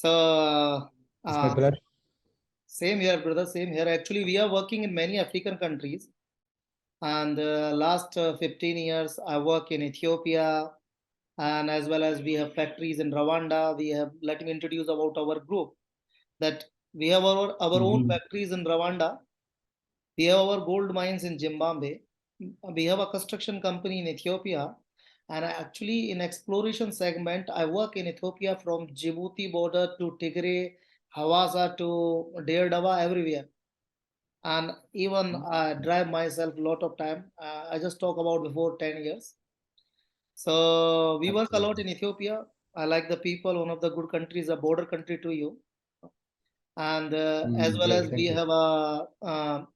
So, It's my pleasure. same here, brother. Same here. Actually, we are working in many African countries. And last 15 years, I work in Ethiopia, and as well as we have factories in Rwanda. We have, let me introduce about our group, that we have our own Mhm. factories in Rwanda. We have our gold mines in Zimbabwe. We have a construction company in Ethiopia. And actually, in exploration segment, I work in Ethiopia from Djibouti border to Tigray, Hawassa to Deir Dawa, everywhere. And even I drive myself a lot of time. I just talk about before 10 years. So we work a Okay. lot in Ethiopia. I like the people, one of the good countries, a border country to you. And as well Great. as we Thank you. have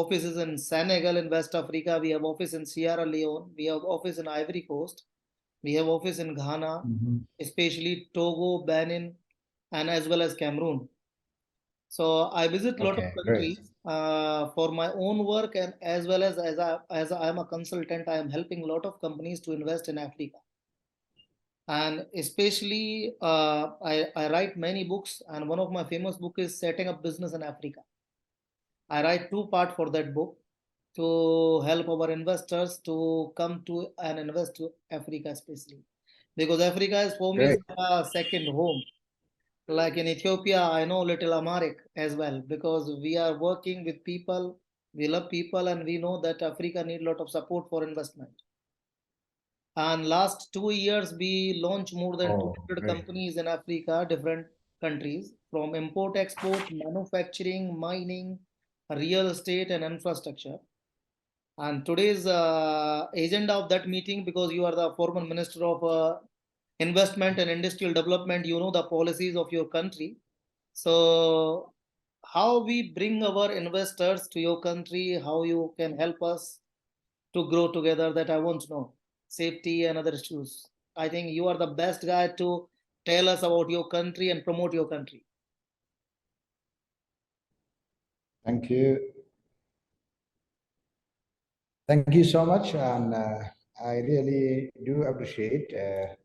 offices in Senegal, in West Africa. We have office in Sierra Leone. We have office in Ivory Coast. We have office in Ghana, Mhm. especially Togo, Benin, and as well as Cameroon. So I visit a lot of Okay. Great. countries for my own work, and as I am a consultant, I am helping a lot of companies to invest in Africa. And especially, I write many books, and one of my famous book is Setting Up Business in Africa. I write two part for that book to help our investors to come to and invest to Africa, especially because Africa is for me is Great. like a second home. Like in Ethiopia, I know little Amharic as well because we are working with people. We love people, and we know that Africa need a lot of support for investment. And last 2 years, we launched more than Oh, 200 great. companies in Africa, different countries, from import, export, manufacturing, mining, real estate, and infrastructure. And today's agenda of that meeting, because you are the former minister of investment and industrial development, you know the policies of your country. So, how we bring our investors to your country, how you can help us to grow together, that I want to know. Safety and other issues. I think you are the best guy to tell us about your country and promote your country. Thank you. Thank you so much. And I really do appreciate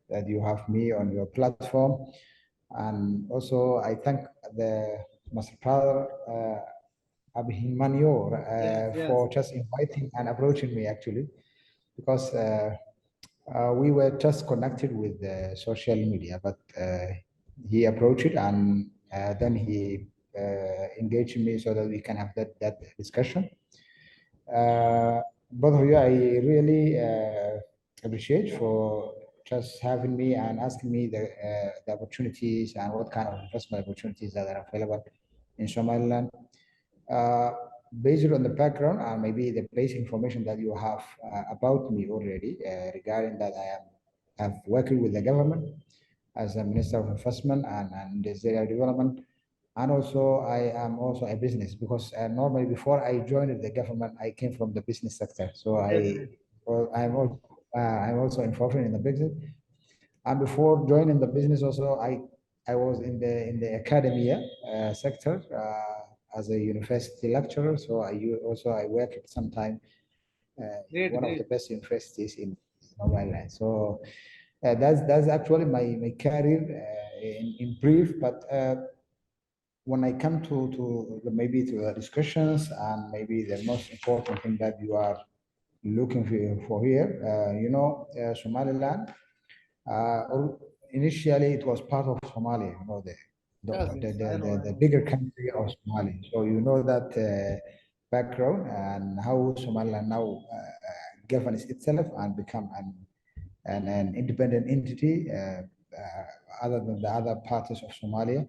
that you have me on your platform. And also, I thank the Master Father Abhimanyor Yes, yes. for just inviting and approaching me actually, because we were just connected with social media, but he approached it and then he engaged me so that we can have that discussion. Both of you, I really appreciate for just having me and asking me the opportunities and what kind of investment opportunities that are available in Somaliland. Uh, Based on the background and maybe the basic information that you have about me already regarding that I am have working with the government as a Minister of Investment and Industrial Development, and also I am also a business because normally before I joined the government I came from the business sector, so Definitely. I'm also involved in the business, and before joining the business also I was in the academia sector as a university lecturer. So also I worked sometime in Great, one of the great. best universities in Somaliland. So that's actually my career in brief. But when I come to maybe to the discussions and maybe the most important thing that you are looking for here, Somaliland. Initially, it was part of Somalia, the, Yes, the, yes. the, I know, the, I the know. bigger country of Somalia. So you know that background and how Somaliland now governs itself and become an independent entity other than the other parts of Somalia.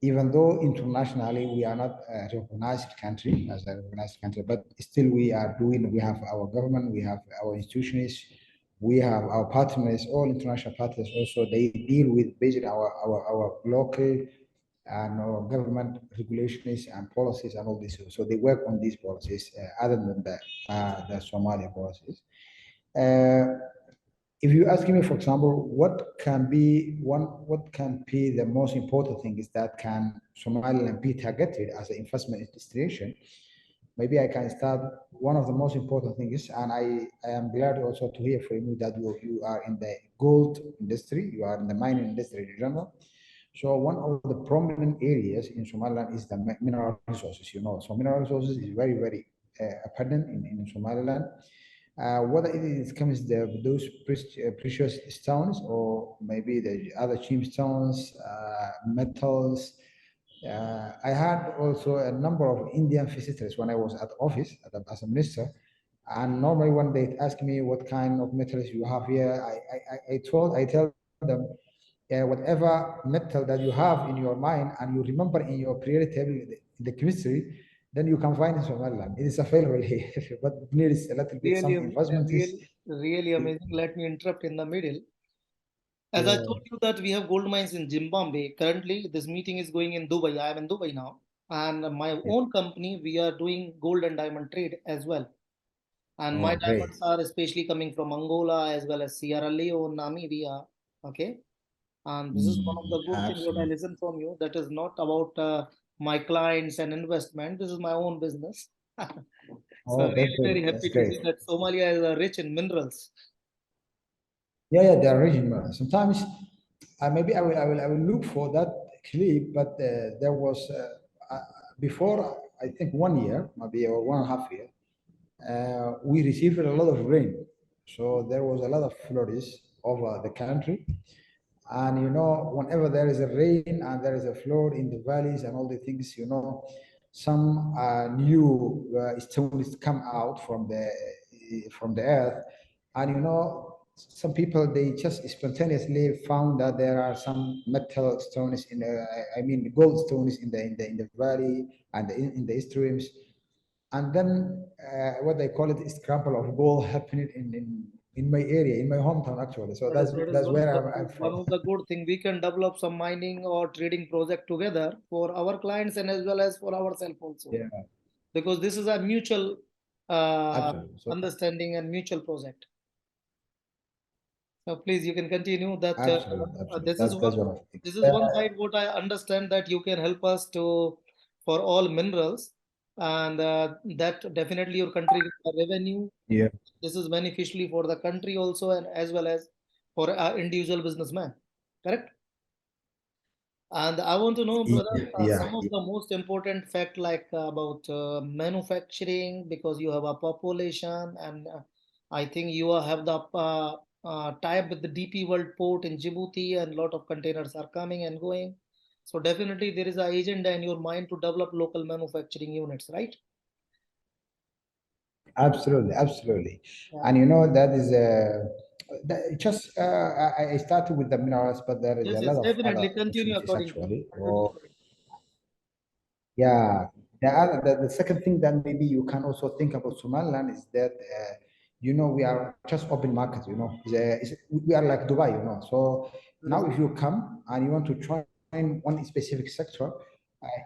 Even though internationally we are not a recognized country as a recognized country, but still we have our government, we have our institutions, we have our partners, all international partners also, they deal with based on our local and our government regulations and policies and all this. So they work on these policies other than the Somalia policies. Uh, if you ask me, for example, what can be the most important thing is that can Somaliland be targeted as an investment destination? Maybe I can start. One of the most important things, and I am glad also to hear from you that you are in the gold industry, you are in the mining industry in general. So one of the prominent areas in Somaliland is the mineral resources, So mineral resources is very, very abundant in Somaliland. Whether it is comes those precious stones or maybe the other gemstones, metals. I had also a number of Indian visitors when I was at office as a minister. And normally when they ask me what kind of metals you have here, I tell them whatever metal that you have in your mind and you remember in your periodic table in the chemistry, then you can find in Somaliland. It is available here, but it needs a little bit Really, some investment. really amazing. Let me interrupt in the middle. As I Yeah. told you that we have gold mines in Zimbabwe. Currently, this meeting is going in Dubai. I am in Dubai now. And my Yeah. own company, we are doing gold and diamond trade as well. And my Oh, diamonds great. are especially coming from Angola as well as Sierra Leone, Namibia. Okay. And this is one of the good things what I Absolutely. listen from you. That is not about my clients and investment. This is my own business. So Oh, that's really good. very That's happy to great. see that Somalia is rich in minerals. Yeah, they are regional. Sometimes maybe I will look for that clip, but there was before I think 1 year, maybe or 1.5 year, we received a lot of rain. So there was a lot of floods over the country. And whenever there is a rain and there is a flood in the valleys and all the things, some new stones come out from the earth, and some people they just spontaneously found that there are some metal stones I mean gold stones in the valley and in the streams, and then what they call it is scramble of gold happening in my area, in my hometown actually. So That is that's one of where the I'm one from. of the good thing. We can develop some mining or trading project together for our clients and as well as for ourselves also, Yeah, because this is a mutual uh, absolutely. So understanding and mutual project. So please, you can continue that. absolutely, absolutely. This is That's one. one of the things. This is one side. What I understand that you can help us to for all minerals, and that definitely your country gets a revenue. Yeah, This is beneficially for the country also, and as well as for individual businessman. Correct. And I want to know, brother, yeah, yeah, some of yeah. the most important fact like about manufacturing because you have a population and I think you have the tie-up with the DP World Port in Djibouti and lot of containers are coming and going. So definitely there is an agenda in your mind to develop local manufacturing units, right? Absolutely, absolutely. Yeah. And that is just I started with the minerals, but there is Yes, a yes, lot of other definitely continue opportunities according to you. actually. Continue Or according. yeah, the second thing that maybe you can also think about Somaliland is that we are just open market. We are like Dubai. So That is now if you come and you want to join one specific sector,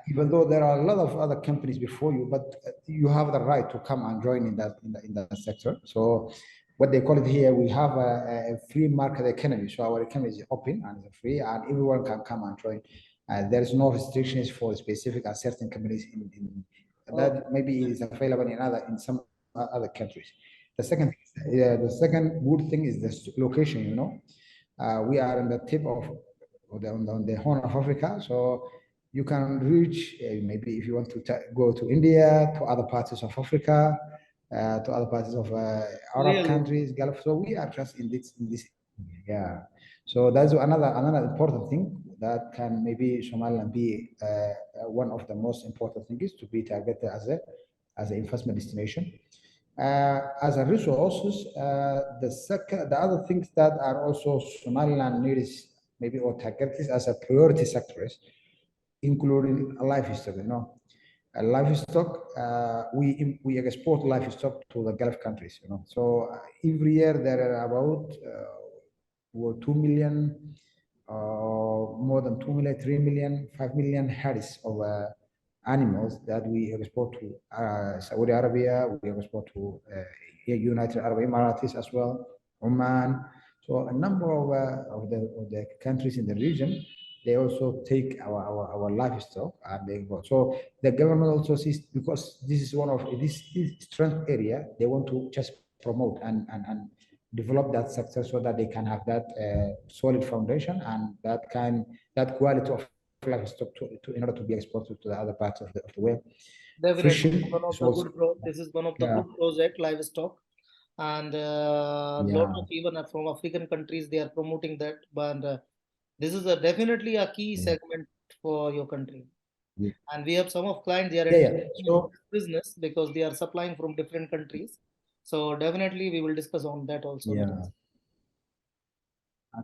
even though there are a lot of other companies before you, but you have the right to come and join in that sector. So what they call it here, we have a free market economy. So our economy is open and it's free, and everyone can come and join. There is no restrictions for specific and certain companies okay. that maybe is available in some other countries. The second good thing is the location. We are on the tip of on the Horn of Africa, so you can reach maybe if you want to go to India, to other parts of Africa, to other parts of Arab Really, countries, Gulf. So we are just in this, yeah. So that's another important thing that can maybe Somaliland be one of the most important things to be targeted as an investment destination. As a resources, the other things that are also Somaliland needs maybe or targeted as a priority sectors, including livestock. Livestock, we export livestock to the Gulf countries. So every year there are about 2 million, more than 2 million, 3 million, 5 million heads of animals that we export to Saudi Arabia, we export to United Arab Emirates as well, Oman. So a number of the countries in the region, they also take our livestock and they go. So the government also sees, because this is one of this strength area, they want to just promote and develop that sector so that they can have that solid foundation and that quality of livestock in order to be exported to the other parts of the world. Definitely, Fishing is also this is one of the yeah, good project, livestock, and lot yeah, of even from African countries they are promoting that. But this is a definitely a key yeah, segment for your country. yeah, And we have some of clients they are yeah, yeah. interested in So this business because they are supplying from different countries. So definitely we will discuss on that also later. yeah.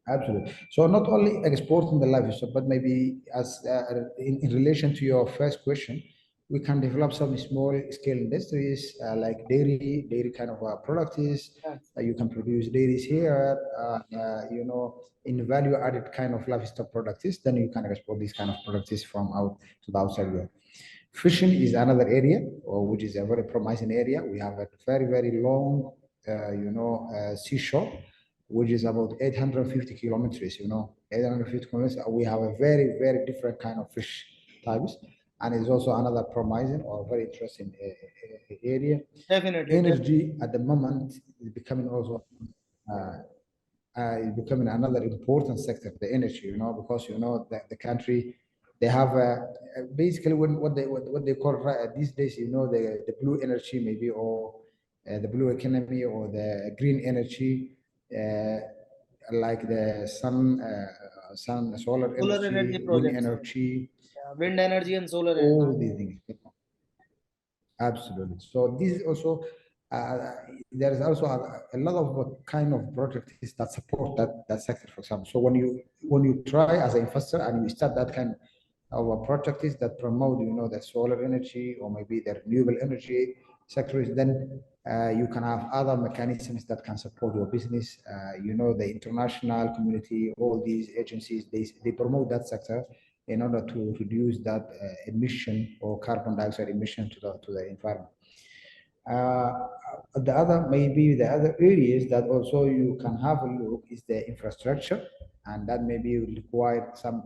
Absolutely. So not only exporting the livestock, but maybe as in relation to your first question, we can develop some small scale industries like dairy kind of products. Yes, You can produce dairies here, in value added kind of livestock products. Then you can export these kind of products from out to the outside world. Fishing is another area, which is a very promising area. We have a very, very long, seashore, which is about 850 kilometers, 850 kilometers. We have a very, very different kind of fish types. And it's also another promising or very interesting area. definitely, Energy at the moment is becoming also uh, is becoming another important sector, the energy, because the country they have basically what they call these days, the blue energy maybe or the blue economy or the green energy, uh, like the sun, solar solar energy energy, wind projects, energy, wind energy and solar energy. all these things. Absolutely. So this is also uh, there is also a lot of what kind of projects that support that sector, for example. So when you try as an investor and you start that kind of a project is that promote the solar energy or maybe the renewable energy sectors, then you can have other mechanisms that can support your business. The international community, all these agencies, they promote that sector in order to reduce that emission or carbon dioxide emission to the environment. Uh, the other areas that also you can have a look is the infrastructure, and that maybe will require some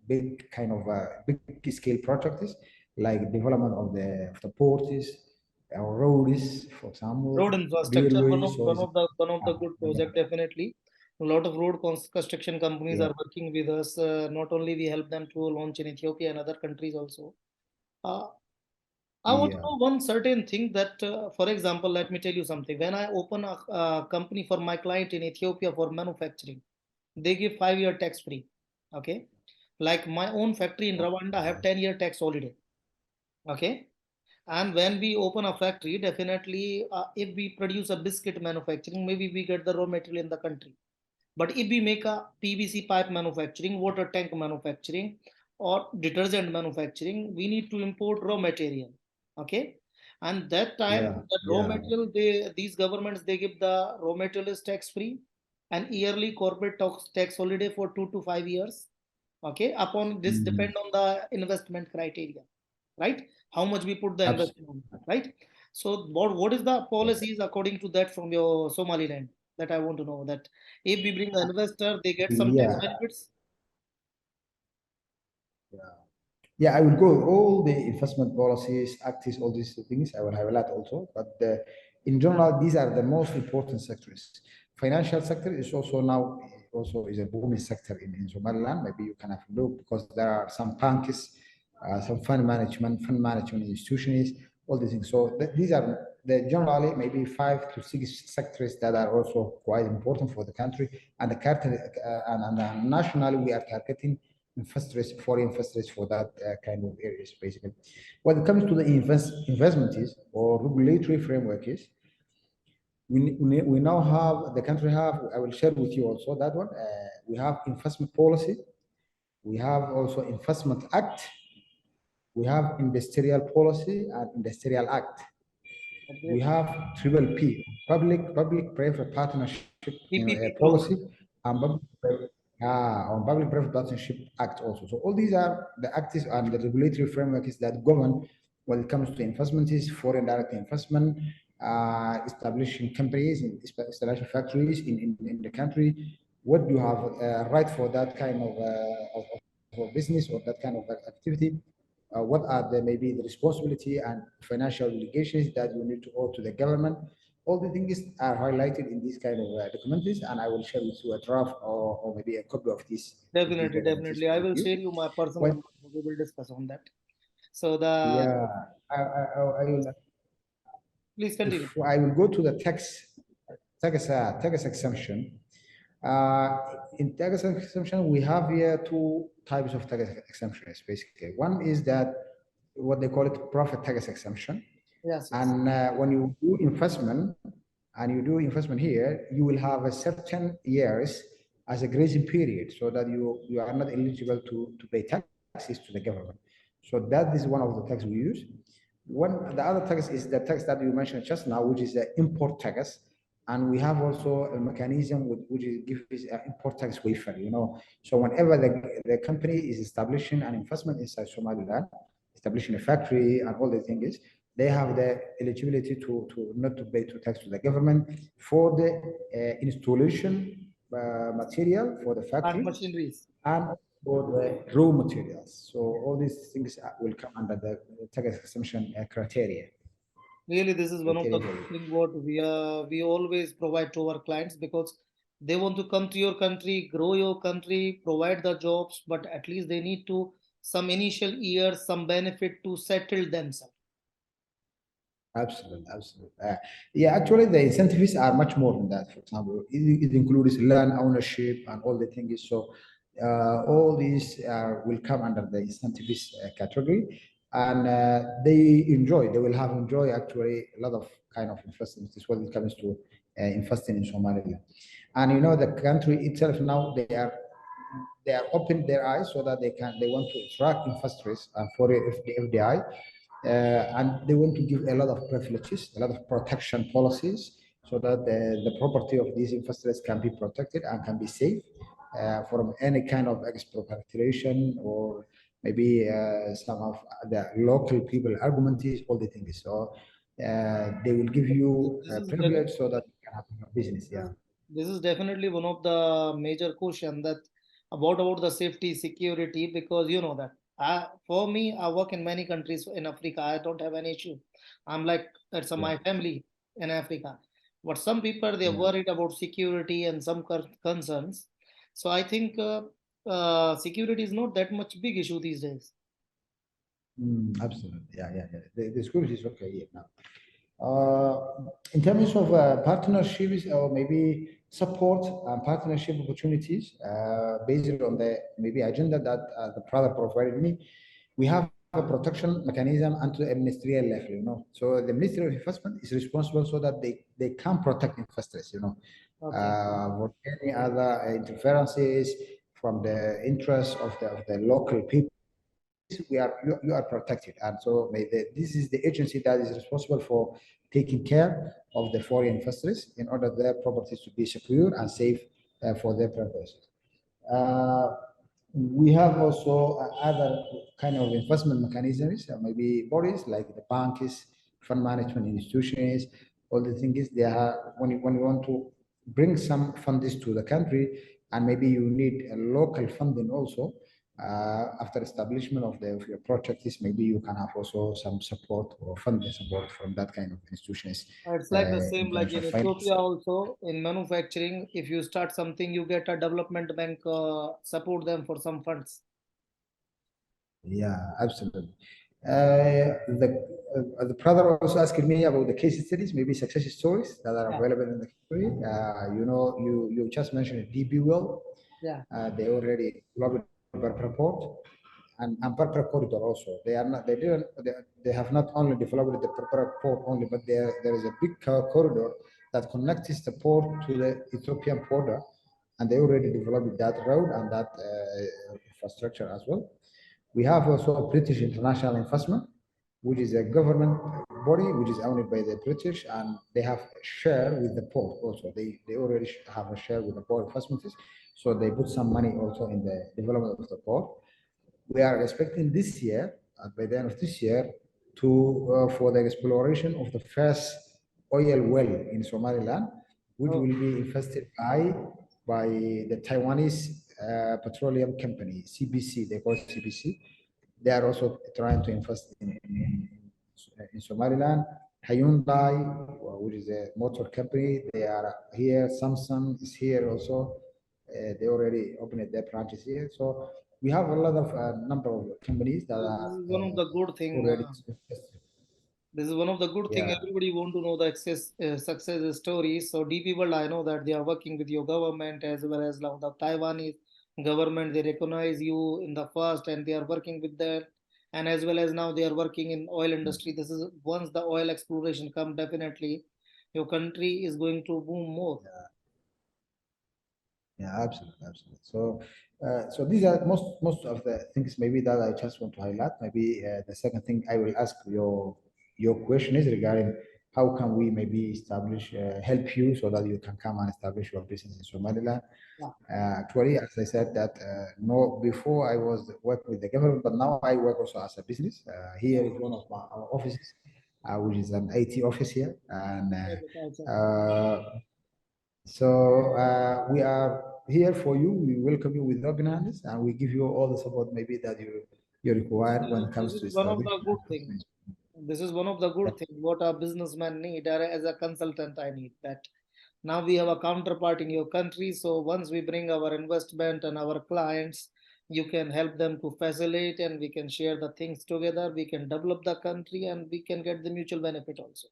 big kind of big scale projects like development of the ports, roads, for Road example, infrastructure, railways. So it's one of the uh, good yeah, project definitely. A lot of construction companies yeah, are working with us. Not only we help them to launch in Ethiopia and other countries also. Uh, I want to yeah, know one certain thing that, for example, let me tell you something. When I open a company for my client in Ethiopia for manufacturing, they give 5 year tax free. Okay. Like my own factory in Rwanda have 10 year tax holiday. Okay. And when we open a factory, definitely, if we produce a biscuit manufacturing, maybe we get the raw material in the country. But if we make a PVC pipe manufacturing, water tank manufacturing, or detergent manufacturing, we need to import raw material. Okay. And that time, yeah, that raw yeah. material, these governments, they give the raw material is tax free and yearly corporate tax holiday for 2 to 5 years. Okay. Upon this Mm. depend on the investment criteria, right? How much we put the investment on, right? So what is the policies according to that from your Somaliland? That I want to know that if we bring the investor, they get some tax Yeah, benefits. yeah, I will go all the investment policies, acts, all these things. I will highlight also, but in general, these are the most important sectors. Financial sector is also now also is a booming sector in Somaliland. Maybe you can have a look because there are some banks, some fund management institutions, all these things. So these are the generally maybe 5 to 6 sectors that are also quite important for the country and the country and nationally we are targeting foreign investors for that kind of areas, basically. When it comes to the investment is or regulatory framework is, we now have the country have. I will share with you also that one. We have investment policy. We have also investment act. We have industrial policy and industrial act. We Okay. have triple P, public-private partnership PPP policy, program. and on Public-Private Partnership Act also. So all these are the acts and the regulatory frameworks that govern when it comes to investments, foreign direct investment, establishing companies, establishing factories in the country. What do you have right for that kind of business or that kind of activity? What are the maybe the responsibility and financial obligations that you need to owe to the government? all the things are highlighted in these kind of documentaries, and I will share with you a draft or maybe a copy of these Definitely, documentaries definitely. I with will you. share you my personal When number. We will discuss on that. So the yeah, I will please if continue. I will go to the tax exemption. Uh, in tax exemption, we have here two types of tax exemptions. Basically, one is that what they call it profit tax exemption, Yes, yes. and when you do investment and you do investment here, you will have a certain years as a grazing period, so that you are not eligible to pay taxes to the government. So that is one of the tax we use. One, the other tax is the tax that you mentioned just now, which is the import tax. And we have also a mechanism which is gives import tax waiver, you know. So whenever the company is establishing an investment inside Somaliland, establishing a factory and all the things, they have the eligibility to not to pay to tax to the government for the installation material for the Plant factory machineries. and for the raw materials. So all these things will come under the tax exemption criteria. Really, this is one of the Criteria good for thing what we always provide to our clients because they want to come to your country, grow your country, provide the jobs, but at least they need to some initial years, some benefit to settle themselves. absolutely, absolutely. Yeah, actually, the incentives are much more than that. For example, it includes land ownership and all the things. So, all these will come under the incentives category, and they will have enjoy actually a lot of kind of investments when it comes to investing in Somaliland. And you know, the country itself now they are open their eyes so that they want to attract investors and for the FDI, and they want to give a lot of privileges, a lot of protection policies, so that the property of these investors can be protected and can be safe from any kind of expropriation or maybe some of the local people argument is all the things. So they will give you This a is privilege so that you can have your business. Yeah. this is definitely one of the major question that about the safety security because you know that for me I work in many countries in Africa. I don't have any issue. I'm like it's Yeah. my family in Africa, but some people they're Yeah. worried about security and some concerns. So I think security is not that much big issue these days. Absolutely. Yeah, yeah, yeah. The school is okay here now. In terms of partnerships or maybe support and partnership opportunities, based on the maybe agenda that the product provided me, we have a protection mechanism unto the ministerial level, you know. So the Ministry of Investment is responsible so that they can protect investors, you know, Okay. for any other interferences from the interests of the local people. You are protected, and so this is the agency that is responsible for taking care of the foreign investors in order their properties to be secure and safe for their purposes. Uh, we have also other kind of investment mechanisms, maybe bodies like the banks, fund management institutions, all the things they are when you want to bring some funds to the country, and maybe you need a local funding also. After establishment of your projects, maybe you can have also some support or funding support from that kind of institutions It's like the in same like terms in of finance. Ethiopia also in manufacturing. If you start something, you get a development bank support them for some funds. Yeah, absolutely. The brother also asked me about the case studies, maybe success stories that are Yeah, available in the country. You know, you just mentioned DB Will. yeah. They already developed a report and Purple Corridor also. They are not, they didn't, they have not only developed the Purple Port only, but there is a big corridor that connects the port to the Ethiopian border, and they already developed that road and that infrastructure as well. We have also British International Investment, which is a government body which is owned by the British, and they have a share with the port also. They already have a share with the port investments, so they put some money also in the development of the port. We are expecting this year, by the end of this year, to for the exploration of the first oil well in Somaliland, which Oh, will be invested by the Taiwanese petroleum company CBC. They call it CBC. They are also trying to invest in Somaliland, Hyundai, which is a motor company, they are here. Samsung is here also. They already opened their branches here. So we have a lot of number of companies that This are is one of the good thing. already. This is one of the good thing. Yeah, Everybody want to know the success stories. So DP World, I know that they are working with your government as well as now the Taiwanese government. They recognize you in the first, and they are working with that. And as well as now they are working in oil industry. This is once the oil exploration come, definitely your country is going to boom more. yeah, absolutely, absolutely. So, so these are most of the things maybe that I just want to highlight. Maybe the second thing I will ask your question is regarding how can we maybe establish help you so that you can come and establish your business in Somaliland. Yeah. Actually, as I said that no, before I was work with the government, but now I work also as a business. Here is one of our offices, which is an IT office here, and so we are here for you. We welcome you with open hands, and we give you all the support maybe that you require when it This comes is to one of establish. the good thing. This is one of the good thing. What a businessman need, or as a consultant, I need that. Now we have a counterpart in your country. So once we bring our investment and our clients, you can help them to facilitate, and we can share the things together. We can develop the country, and we can get the mutual benefit also.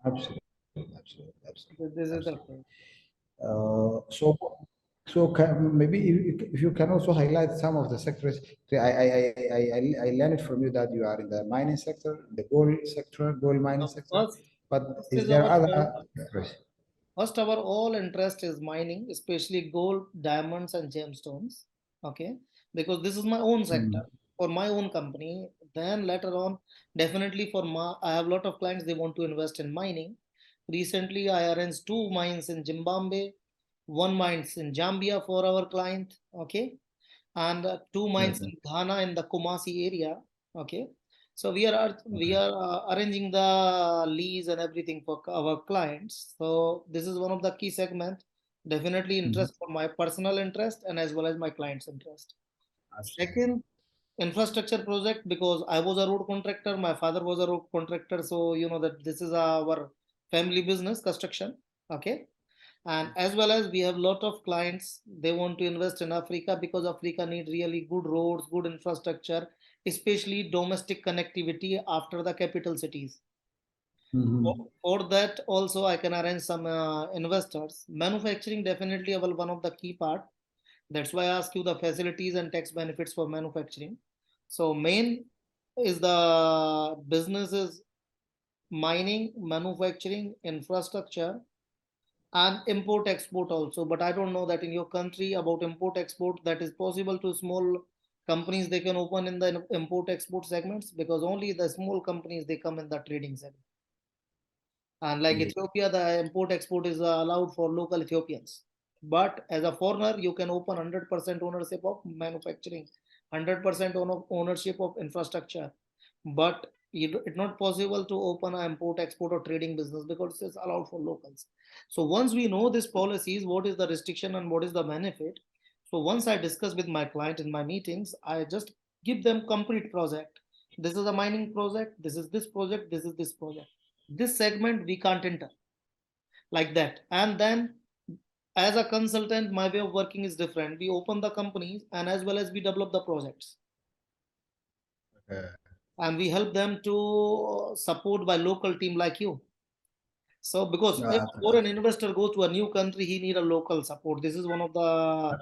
Absolutely, absolutely, absolutely, This is the absolutely. thing. So, maybe if you can also highlight some of the sectors. I learned from you that you are in the mining sector, the gold sector, gold mining Now, sector. first, But first is is there our other sectors? First, our all interest is mining, especially gold, diamonds, and gemstones. Okay, because this is my own sector Mm, for my own company. Then later on, definitely for my, I have a lot of clients they want to invest in mining. Recently, I arranged two mines in Zimbabwe, one mines in Zambia for our client. Okay, and two mines okay. in Ghana in the Kumasi area. Okay, so we are arranging the lease and everything for our clients. So this is one of the key segment. Definitely Mhm. interest for my personal interest and as well as my client's interest. Absolutely. Second, infrastructure project because I was a road contractor. My father was a road contractor, so you know that this is our family business construction. Okay, and as well as we have lot of clients they want to invest in Africa because Africa need really good roads, good infrastructure, especially domestic connectivity after the capital cities. for, Mhm. for that also I can arrange some investors. Manufacturing definitely one of the key part. That's why I ask you the facilities and tax benefits for manufacturing. So main is the businesses, mining, manufacturing, infrastructure, and import export also. But I don't know that in your country about import export that is possible to small companies they can open in the import export segments because only the small companies they come in the trading segment. And like Yeah. Ethiopia, the import export is allowed for local Ethiopians. But as a foreigner, you can open 100% ownership of manufacturing, 100% ownership of infrastructure. But it's not possible to open an import export or trading business because it's allowed for locals. So once we know these policies, what is the restriction and what is the benefit. So once I discuss with my client in my meetings, I just give them complete project. This is a mining project. This is this project. This is this project. This segment we can't enter like that. And then as a consultant, my way of working is different. We open the companies and as well as we develop the projects Okay. and we help them to support by local team like you. So because No, if a foreign investor goes to a new country, he need a local support. This is one of the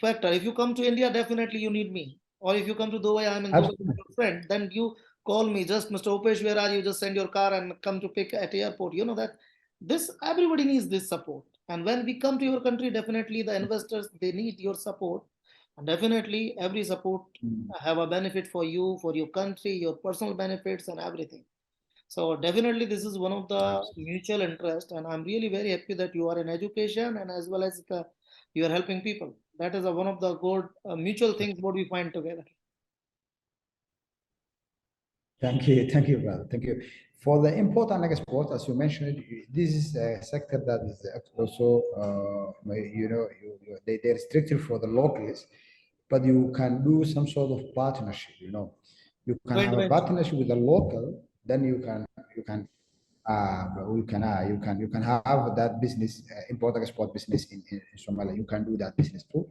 factor. If you come to India, definitely you need me. Or if you come to Dubai, I'm in Dubai with absolutely. your friend, then you call me just Mr. Opesh, where are you? Just send your car and come to pick at airport. You know that this everybody needs this support. And when we come to your country, definitely the investors they need your support. And definitely every support Mm, have a benefit for you, for your country, your personal benefits and everything. So definitely this is one of the absolutely. mutual interest, and I'm really very happy that you are in education and as well as you are helping people. That is one of the good mutual things what we find together. Thank you, brother. Thank you. For the import and export, as you mentioned, this is a sector that is also, they're restricted for the locals, but you can do some sort of partnership, you can Joint have a venture. partnership with a local, then you can have that business, import export business in Somalia. You can do that business too.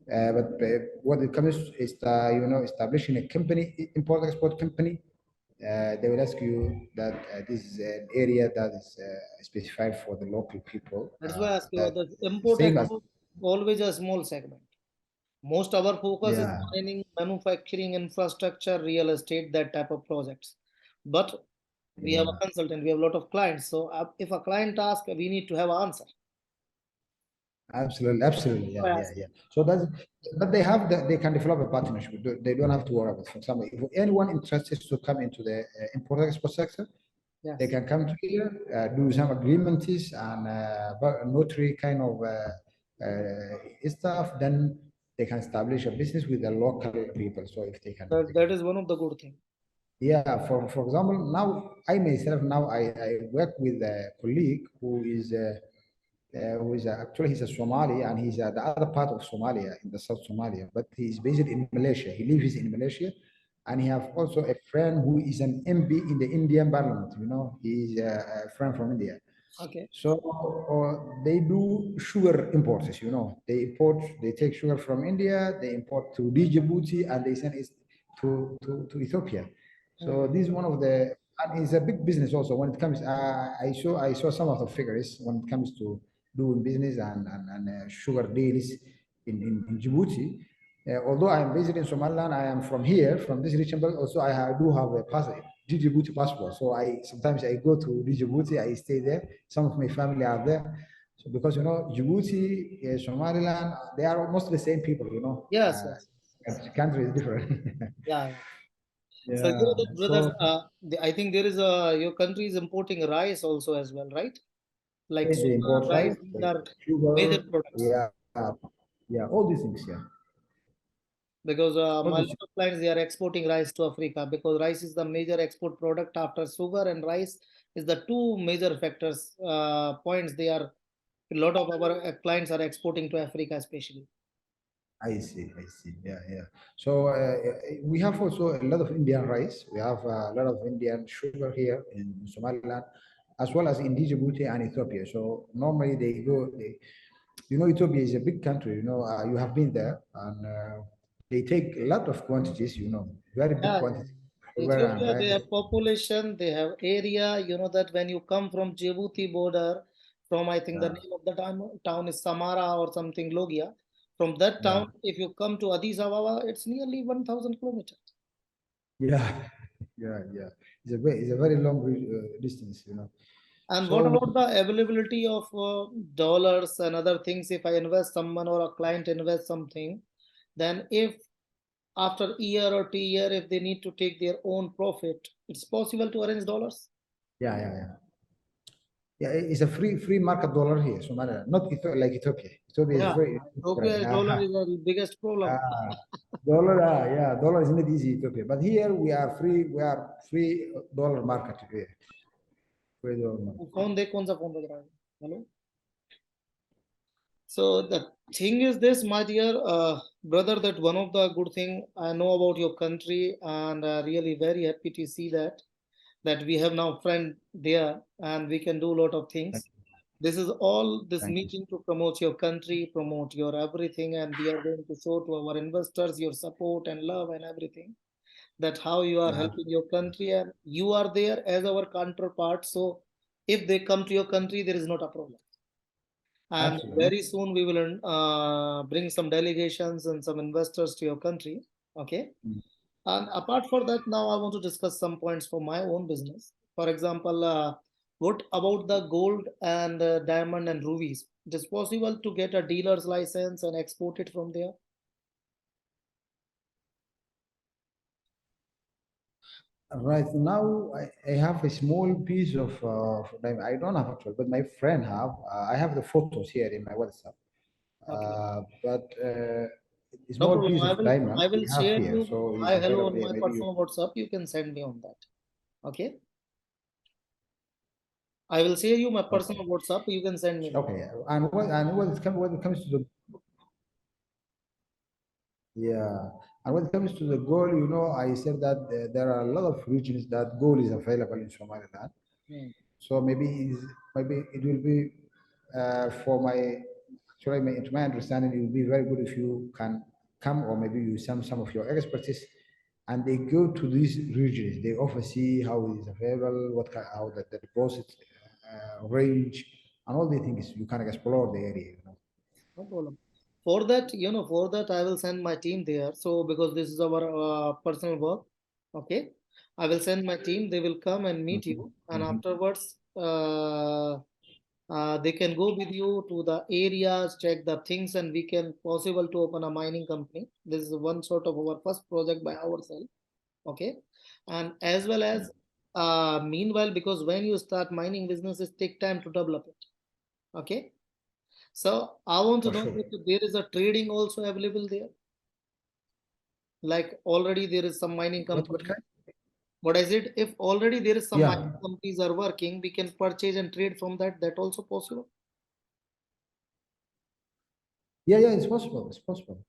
But what it comes is establishing a company, import export company. They will ask you that this is an area that is specified for the local people. That's why I ask you That the import same as export always a small segment. Most our focus is yeah, mining, manufacturing, infrastructure, real estate, that type of projects. But we have yeah. a consultant, we have a lot of clients. So if a client asks, we need to have an answer. Absolutely, absolutely, So I yeah, yeah, ask. yeah. So that's but they have they can develop a partnership. They don't have to worry about. For example, if anyone interested to come into the import export sector, they Yes. can come to here, do some agreements and notary kind of stuff. Then they can establish a business with the local people. So if they That can, is one of the good things. yeah. For example, now I myself now I work with a colleague who is actually he's a Somali and he's the other part of Somalia in the South Somalia, but he's based in Malaysia. He lives in Malaysia, and he have also a friend who is an MP in the Indian Parliament. You know, he's a friend from India. Okay. So they do sugar imports. You know, they take sugar from India, they import to Djibouti, and they send it to Ethiopia. So Mhm. this is one of the and it's a big business also when it comes. I saw some of the figures when it comes to doing business and sugar deals in Djibouti. Although I am based in Somaliland, I am from here, from this region, but also do have a Djibouti passport. So I sometimes I go to Djibouti, I stay there. Some of my family are there. So because Djibouti, Somaliland, they are almost the same people. Yes, yes, yes. The country is different. Yeah, yeah. So Yeah. that brothers, So I think there is your country is importing rice also as well, right? Like they sugar, import rice, rice, these are major sugar, products. yeah, yeah, all these things. Yeah, Because all my these. lot of clients they are exporting rice to Africa because rice is the major export product after sugar and rice is the two major factors points they are a lot of our clients are exporting to Africa especially. I see, I see. Yeah, yeah. So we have also a lot of Indian rice. We have a lot of Indian sugar here in Somaliland, as well as in Djibouti and Ethiopia. So normally Ethiopia is a big country. You have been there, and they take a lot of quantities. Very big Yeah, quantity. yeah. Where I'm Ethiopia they right. have population, they have area. You know that when you come from Djibouti border, from I think the Yeah, name of the town is Samara or something Logia. From that yeah, town, if you come to Addis Ababa, it's nearly 1,000 kilometers. yeah, yeah, yeah. It's a very long distance. And what So about the availability of dollars and other things? If I invest someone or a client invest something, then if after year or 2 year, if they need to take their own profit, it's possible to arrange dollars. yeah, yeah, yeah. Yeah, it's a free market dollar here, Somalia, not like Ethiopia. Ethiopia is Yeah, very different. Ethiopia dollar is the biggest problem. Dollar, yeah, dollar is not easy Ethiopia, but here we are free. We are free dollar market here. Free dollar market. Phone देख कौन सा phone बज रहा है hello so the thing is this, my dear brother, that one of the good thing I know about your country, and really very happy to see that we have now friend there, and we can do a lot of Thank things. you. This is all this Thank you. meeting to promote your country, promote your everything, and we are going to show to our investors your support and love and everything. That how you are Yeah, helping your country, and you are there as our counterpart. So if they come to your country, there is not a problem. And absolutely. No. very soon we will bring some delegations and some investors to your country. Okay. Mm. And apart from that, now I want to discuss some points for my own business. For example, what about the gold and diamond and rubies? It is possible to get a dealer's license and export it from there. Right now, I have a small piece of diamond. I don't have actually, but my friend have. I have the photos here in my WhatsApp. Okay. But a No small problem. piece of diamond I will we have share here, you so it's hi hello available on here. my Maybe you. personal WhatsApp. You can send me on that. Okay. I will share you my Okay. personal WhatsApp. You can send me that. Okay. And when it comes to the yeah. And when it comes to the gold, I said that there are a lot of regions that gold is available in Somaliland. Hmm. So maybe it will be for my actually to my understanding, it will be very good if you can come or maybe you some of your expertise and they go to these regions. They oversee how it is available, how the deposit range, and all the things. You can explore the area. No problem. For that, for that, I will send my team there. So, because this is our personal work, okay, I will send my team. They will come and meet Mhm, you, and mhm. afterwards, they can go with you to the areas, check the things, and we can possible to open a mining company. This is one sort of our first project by ourselves, okay, and as well as meanwhile, because when you start mining businesses, take time to develop it, okay. So I want to For know sure. if there is a trading also available there. Like already there is some mining What company. kind? What I said, if already there is some Yeah, mining companies are working, we can purchase and trade from that. That also possible. yeah. It's possible. It's possible.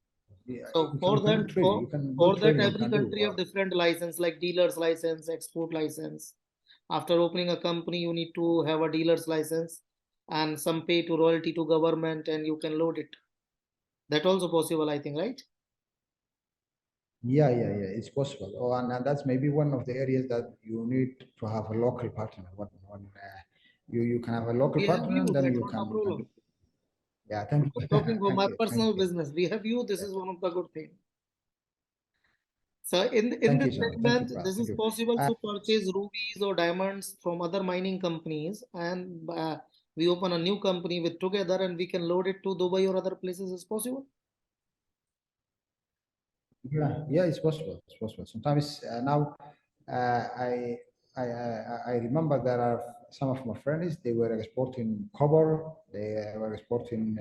Yeah, So you can do trading. You can do for that trading. You every can do. country have different license like dealer's license, export license. After opening a company, you need to have a dealer's license and some pay to royalty to government and you can load it. That also possible, I think, right? Yeah. It's possible. Oh, and that's maybe one of the areas that you need to have a local partner. You can have a local We have partner, you, and then that's you not a can do. problem. Yeah, thank you, I'm talking for thank my you, thank personal you, business. We have you. This yeah, is one of the good things. So in thank this you, John. Thank you, segment, pal. this Thank is you. possible Uh, to purchase rubies or diamonds from other mining companies, and we open a new company with together, and we can load it to Dubai or other places. Is possible. yeah, it's possible. It's possible. Sometimes now, I, I remember there are some of my friends. They were exporting copper. They were exporting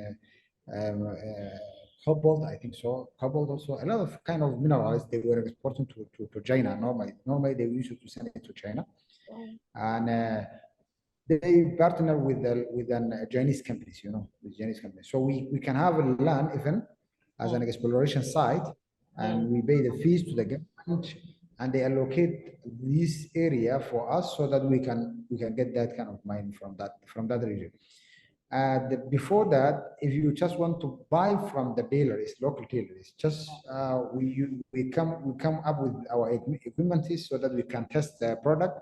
cobalt. I think so. Cobalt also. A lot of kind of minerals they were exporting to China. Normally they used to send it to China, Um, and they partner with an Chinese companies. With Chinese companies. So we can have a land even as hmm, an exploration site, hmm. and we pay the fees to the government, and they allocate this area for us so that we can get that kind of mine from that region. Before that, if you just want to buy from the dealers, local dealers, just we come up with our equipment so that we can test the product,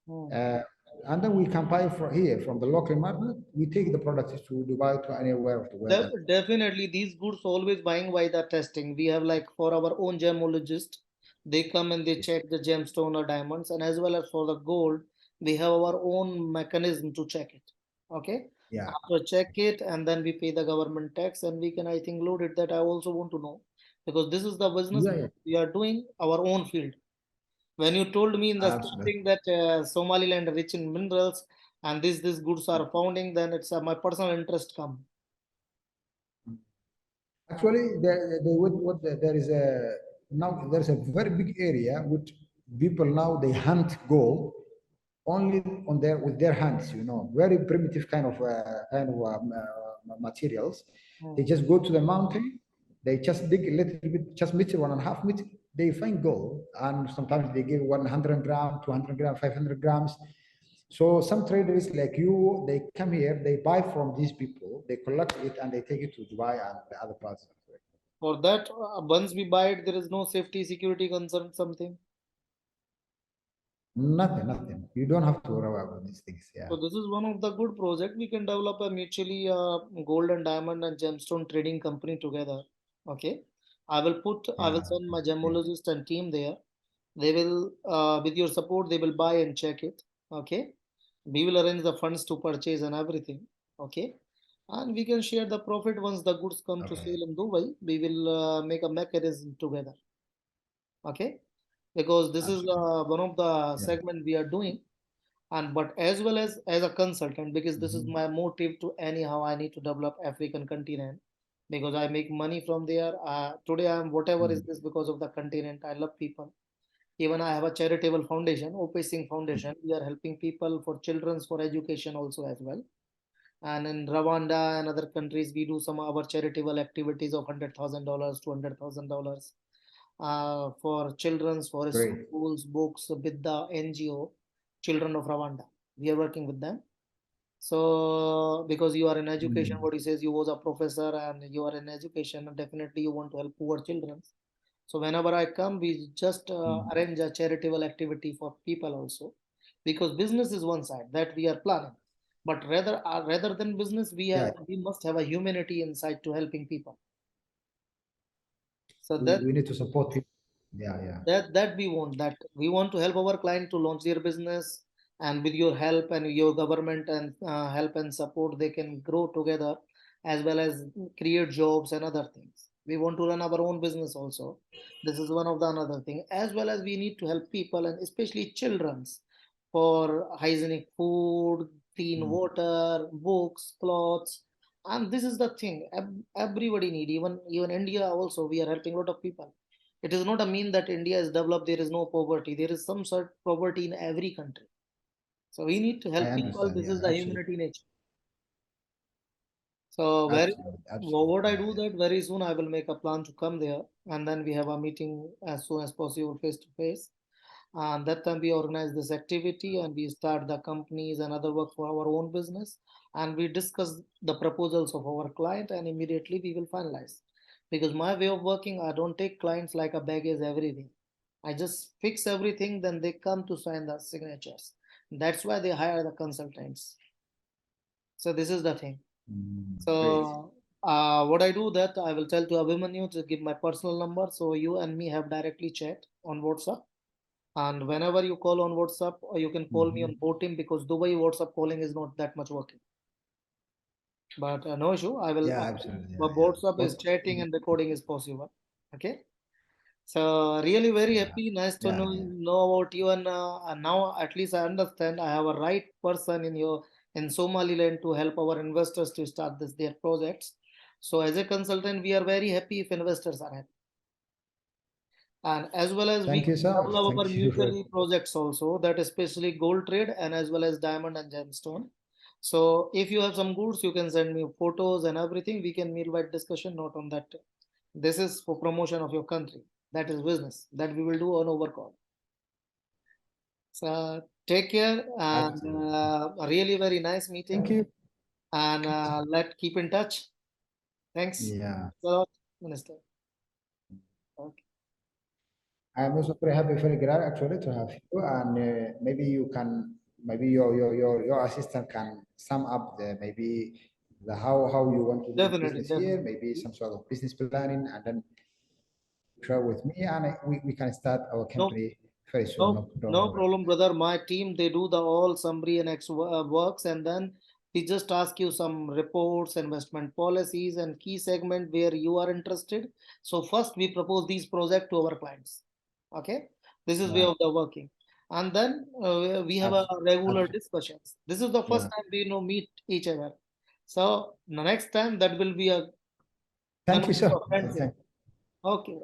Hmm. uh, and then we can buy from here from the local market. We take the products to Dubai to anywhere of the world. Definitely, these goods always buying by the testing. We have like for our own gemologist, they come and they check the gemstone or diamonds, and as well as for the gold, we have our own mechanism to check it. Okay, Yeah, after check it, and then we pay the government tax, and we can I think load it. That I also want to know because this is the business yeah. we are doing our own field. When you told me in the Absolutely. starting that Somaliland rich in minerals and these goods are founding, then it's my personal interest come. Actually, there is there's a very big area which people now they hunt gold only on their with their hands. Very primitive materials. They Hmm. just go to the mountain, they just dig a little bit, just meter 1.5 meter. They find gold, and sometimes they give 100 gram, 200 gram, 500 grams. So some traders like you, they come here, they buy from these people, they collect it, and they take it to Dubai and the other parts of it. For that, once we buy it, there is no safety security concern, something. Nothing. You don't have to worry about these things. Yeah, So this is one of the good project. We can develop a mutually gold and diamond and gemstone trading company together. Okay. I will yeah, send my yeah. gemologist and team there. They will, with your support, they will buy and check it. Okay. We will arrange the funds to purchase and everything. Okay. And we can share the profit once the goods come to Okay. sale in Dubai. We will make a mechanism together. Okay, because this is Absolutely. one of the Yeah. segment we are doing, and but as well as a consultant, because this is Mhm. my motive to anyhow I need to develop African continent, because I make money from there. Today I am whatever is Mm. this because of the continent. I love people. Even I have a charitable foundation, Opesh Singh Foundation. We are helping people for children's for education also as well. And in Rwanda and other countries, we do some of our charitable activities of $100,000, $200,000. for children's, for Great. schools, books with the NGO, Children of Rwanda. We are working with them. So because you are in education, what he says, you was a professor and you are in education, definitely you want to help poor children. So whenever I come, we just arrange a charitable activity for people also, because business is one side that we are planning, but rather than business, Yeah, we must have a humanity inside to helping people. So we need to support people. Yeah, yeah. that we want to help our client to launch their business, and with your help and your government and help and support, they can grow together, as well as create jobs and other things. We want to run our own business also. This is one of the another thing, as well as we need to help people and especially children's for hygienic food, clean Mm. water, books, clothes. And this is the thing everybody need, even India also, we are helping a lot of people. It is not a mean that India is developed, there is no poverty. There is some sort of poverty in every country. So we need to I help people. understand. This Yeah, is the absolutely. humanity nature. So Absolutely. Absolutely. what I Yeah, do yeah. that very soon, I will make a plan to come there, and then we have a meeting as soon as possible, face to face. And that time we organize this activity and we start the companies and other work for our own business. And we discuss the proposals of our client and immediately we will finalize. Because my way of working, I don't take clients like a baggage everything. I just fix everything, then they come to sign the signatures. That's why they hire the consultants. So this is the thing. Great. So what I do that I will tell to Abhimanyu to give my personal number so you and me have directly chat on WhatsApp. And whenever you call on WhatsApp, or you can call me Mm-hmm. on boAt because Dubai WhatsApp calling is not that much working. But no issue. Yeah, absolutely. Yeah, But yeah. WhatsApp is But chatting and recording is possible. Okay. So really very yeah, happy. Nice to yeah, yeah. know about you. And now at least I understand I have a right person in Somaliland to help our investors to start their projects. So as a consultant, we are very happy if investors are happy. And as well as we Thank you so much. develop our Thank you very mutually projects also, that especially gold trade and as well as diamond and gemstone. So if you have some goods, you can send me photos and everything. We can meet by discussion, not on that. This is for promotion of your country. That is business that we will do on over call. So take care and absolutely. a really very nice Thank meeting. you. And let keep in touch. Thanks. Yeah. A lot, Minister. Okay. I'm also very happy, very glad actually to have you, and maybe you can, maybe your assistant can sum up the maybe the how you want to do Definitely, business here, definitely. maybe some sort of business planning, and then share with me, and we can start our No, company very soon. no, No, don't no worry. problem, brother. My team, they do the all summary and works, and then we just ask you some reports, investment policies, and key segment where you are interested. So first, we propose these project to our clients. Okay, this is way Yeah, of the working, and then we have a absolutely, regular absolutely. discussions. This is the first Yeah. time we meet each other. So the next time that will be a Thank you connection so of much. friendship. Thank Okay.